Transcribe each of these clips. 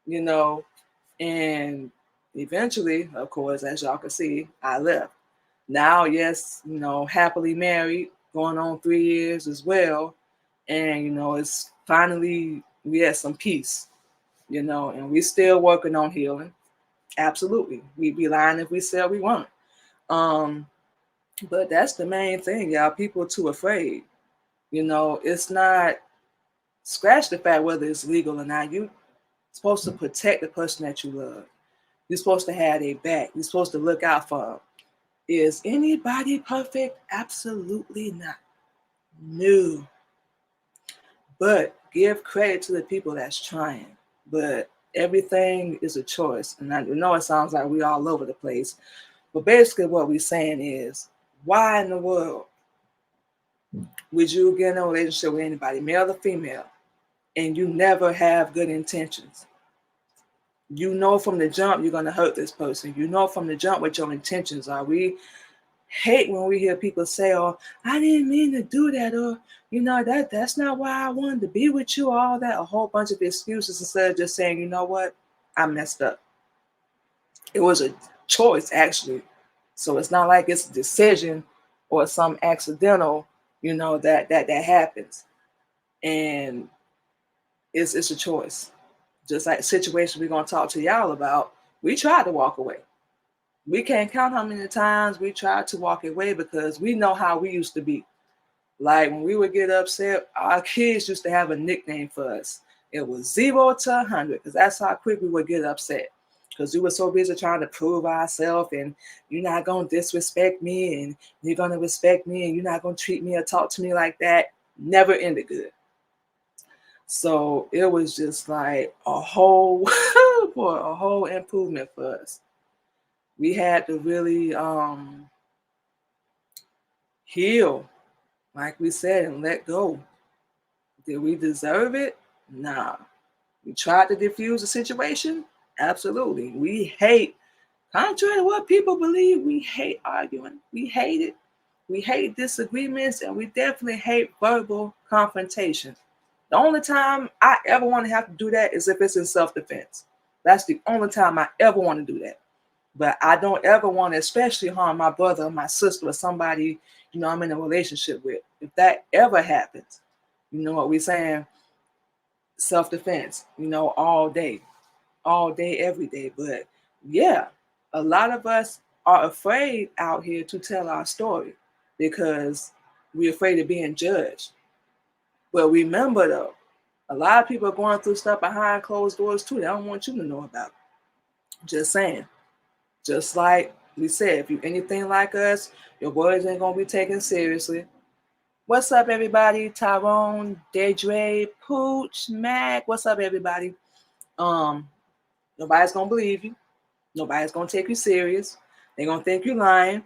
you know, and eventually, of course, as y'all can see, I left. Now, yes, happily married, going on 3 years as well. And, it's finally, we had some peace, and we still working on healing. Absolutely. We'd be lying if we said we weren't. Um, but that's the main thing, y'all. People are too afraid. It's not, scratch the fact whether it's legal or not. You're supposed to protect the person that you love. You're supposed to have their back. You're supposed to look out for them. Is anybody perfect? Absolutely not. No. But give credit to the people that's trying. But everything is a choice. And I know it sounds like we all over the place. But basically what we're saying is, why in the world would you get in a relationship with anybody, male or female, and you never have good intentions? You know from the jump you're going to hurt this person. You know from the jump what your intentions are. We hate when we hear people say, "Oh, I didn't mean to do that," or that's not why I wanted to be with you. All that, a whole bunch of excuses instead of just saying, "You know what, I messed up." It was a choice actually, so it's not like it's a decision or some accidental, that happens, and it's a choice. Just like the situation we're gonna talk to y'all about, we tried to walk away. We can't count how many times we tried to walk away because we know how we used to be. Like when we would get upset, our kids used to have a nickname for us. It was 0 to 100 because that's how quick we would get upset. Because we were so busy trying to prove ourselves, and you're not gonna disrespect me, and you're gonna respect me, and you're not gonna treat me or talk to me like that. Never ended good. So it was just like a whole for a whole improvement for us. We had to really heal, like we said, and let go. Did we deserve it? Nah. We tried to diffuse the situation? Absolutely. We hate, contrary to what people believe, we hate arguing. We hate it. We hate disagreements, and we definitely hate verbal confrontation. The only time I ever want to have to do that is if it's in self defense. That's the only time I ever want to do that. But I don't ever want to, especially harm my brother or my sister or somebody, I'm in a relationship with. If that ever happens, you know what we're saying? Self defense, all day, every day. But yeah, a lot of us are afraid out here to tell our story because we're afraid of being judged. But remember though, a lot of people are going through stuff behind closed doors too. They don't want you to know about it. Just saying. Just like we said, if you anything like us, your words ain't gonna be taken seriously. What's up, everybody? Tyrone, Deidre, Pooch, Mac. What's up, everybody? Um, Nobody's gonna believe you. Nobody's gonna take you serious. They're gonna think you're lying.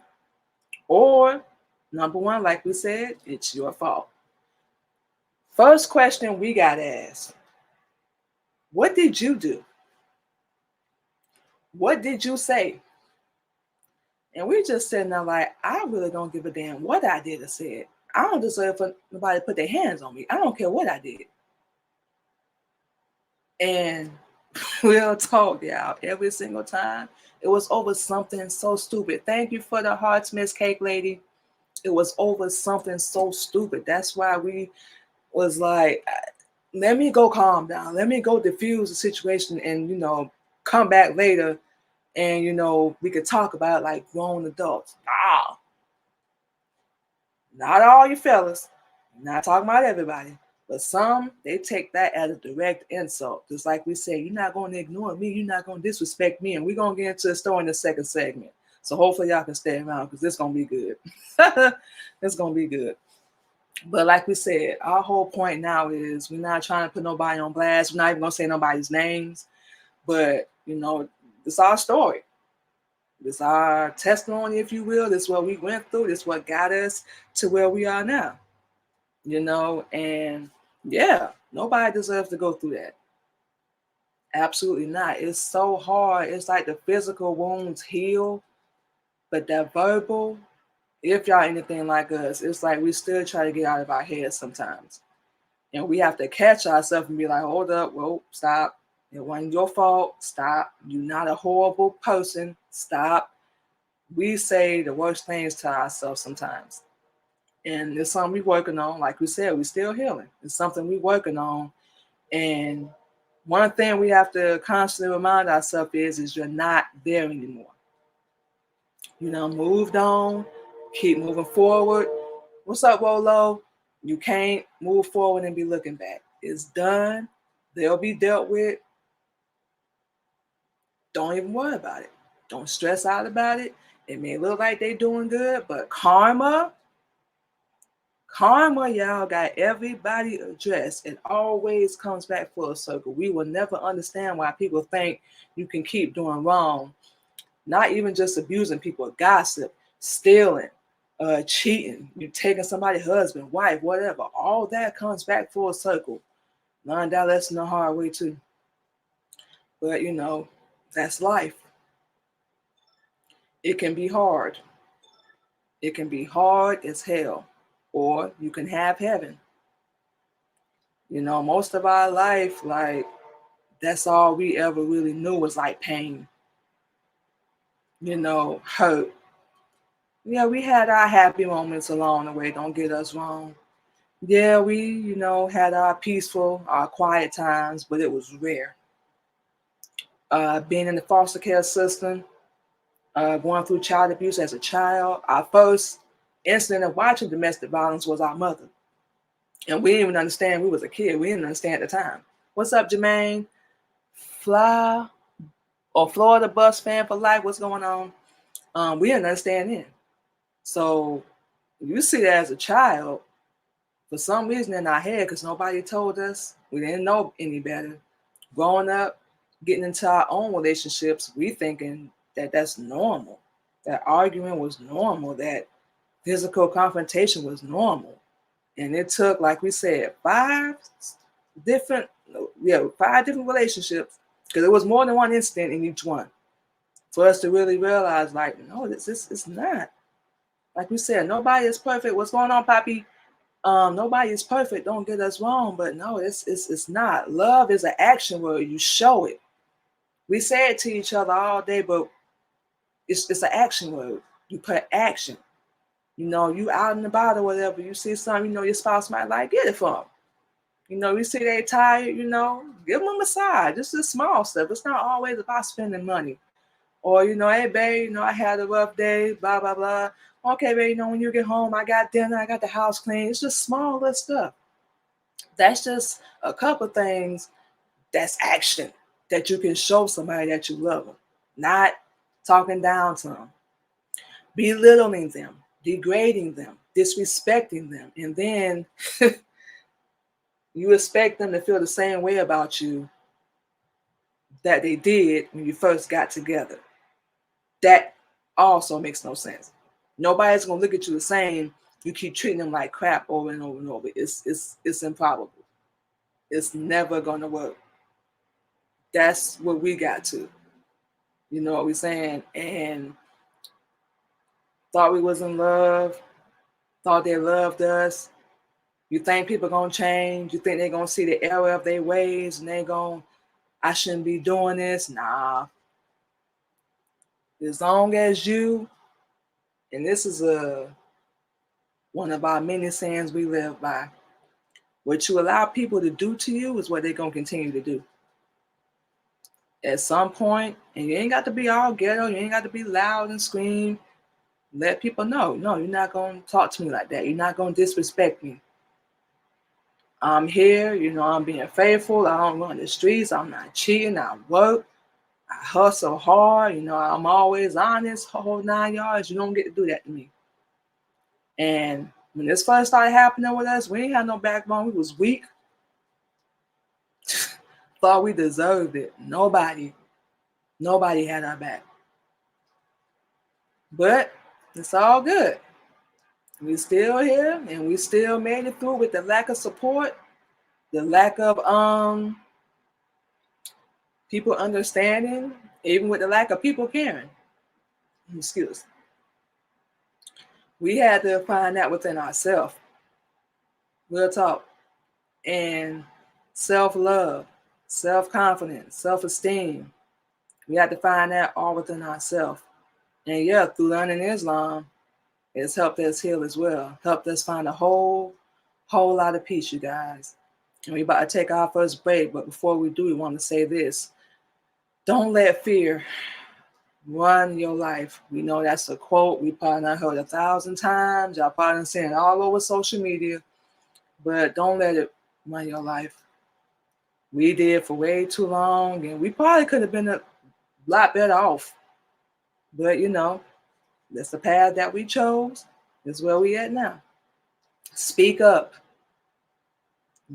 Or number one, like we said, it's your fault. First question we got asked: what did you do? What did you say? And we just sitting there like, I really don't give a damn what I did or said. I don't deserve for nobody to put their hands on me. I don't care what I did. And we'll talk, y'all, every single time. It was over something so stupid. Thank you for the hearts, Miss Cake Lady. It was over something so stupid. That's why we was like, let me go calm down. Let me go diffuse the situation and, come back later and, we could talk about it like grown adults. Nah, not all you fellas. Not talking about everybody. But some, they take that as a direct insult. Just like we say, you're not going to ignore me. You're not going to disrespect me. And we're going to get into the story in the second segment. So hopefully y'all can stay around because it's going to be good. It's going to be good. But like we said, our whole point now is we're not trying to put nobody on blast. We're not even going to say nobody's names. But, it's our story. It's our testimony, if you will. This is what we went through. This is what got us to where we are now. And yeah, nobody deserves to go through that. Absolutely not. It's so hard. It's like the physical wounds heal, but that verbal, if y'all anything like us, it's like we still try to get out of our heads sometimes. And we have to catch ourselves and be like, hold up, whoa, stop. It wasn't your fault. Stop. You're not a horrible person. Stop. We say the worst things to ourselves sometimes. And it's something we're working on. Like we said, we're still healing. It's something we're working on. And one thing we have to constantly remind ourselves is you're not there anymore. You know, moved on, keep moving forward. What's up, Rolo? You can't move forward and be looking back. It's done. They'll be dealt with. Don't even worry about it. Don't stress out about it. It may look like they're doing good, but karma, y'all, got everybody addressed. It always comes back full circle. We will never understand why people think you can keep doing wrong. Not even just abusing people, gossip, stealing, cheating, you taking somebody's husband, wife, whatever. All that comes back full circle. Learn that lesson the hard way too. But you know, that's life. It can be hard. It can be hard as hell. Or you can have heaven. You know, most of our life, like, that's all we ever really knew was like pain, you know, hurt. Yeah, we had our happy moments along the way, don't get us wrong. Yeah, we, you know, had our peaceful, our quiet times, but it was rare. Being in the foster care system, going through child abuse as a child, our first incident of watching domestic violence was our mother. And we didn't even understand, we was a kid, we didn't understand at the time. What's up, Jermaine? Fly or Florida bus fan for life, what's going on? We didn't understand then. So you see that as a child, for some reason in our head, because nobody told us, we didn't know any better. Growing up, getting into our own relationships, we thinking that that's normal, that arguing was normal, that physical confrontation was normal. And it took, like we said, different, five different relationships, because there was more than one incident in each one, for us to really realize, like, no, this is not. Like we said, nobody is perfect. What's going on, Poppy? Nobody is perfect. Don't get us wrong, but no, it's not. Love is an action word. You show it. We say it to each other all day, but it's an action word. You put action. You know, you out and about or whatever. You see something, you know, your spouse might like, get it for them. You know, you see they tired, you know, give them a massage. This is small stuff. It's not always about spending money. Or, you know, hey, babe, you know, I had a rough day, blah, blah, blah. Okay, babe, you know, when you get home, I got dinner, I got the house clean. It's just small little stuff. That's just a couple things that's action that you can show somebody that you love them, not talking down to them, belittling them, degrading them, disrespecting them. And then you expect them to feel the same way about you that they did when you first got together. That also makes no sense. Nobody's gonna look at you the same. You keep treating them like crap over and over and over. It's improbable. It's never gonna work. That's what we got to. You know what we're saying? And thought we was in love, thought they loved us. You think people gonna change? You think they're gonna see the error of their ways and they gonna, I shouldn't be doing this? Nah. As long as you, and this is one of our many sayings we live by, what you allow people to do to you is what they're gonna continue to do. At some point, and you ain't got to be all ghetto, you ain't got to be loud and scream. Let people know, no, you're not gonna talk to me like that. You're not gonna disrespect me. I'm here, you know, I'm being faithful. I don't run the streets. I'm not cheating. I work. I hustle hard. You know, I'm always honest, whole 9 yards. You don't get to do that to me. And when this first started happening with us, we ain't had no backbone. We was weak. Thought we deserved it. Nobody had our back. But it's all good. We still here and we still made it through with the lack of support, the lack of people understanding, even with the lack of people caring. Excuse. We had to find that within ourselves. Real talk. And self-love. self-confidence, self-esteem. We have to find that all within ourselves. And yeah, through learning Islam, it's helped us heal as well. Helped us find a whole lot of peace, you guys. And we about to take our first break, but before we do, we want to say this. Don't let fear run your life. We know that's a quote we probably not heard 1,000 times. Y'all probably seen it all over social media, but don't let it run your life. We did for way too long, and we probably could have been a lot better off. But that's the path that we chose. That's where we at now. Speak up.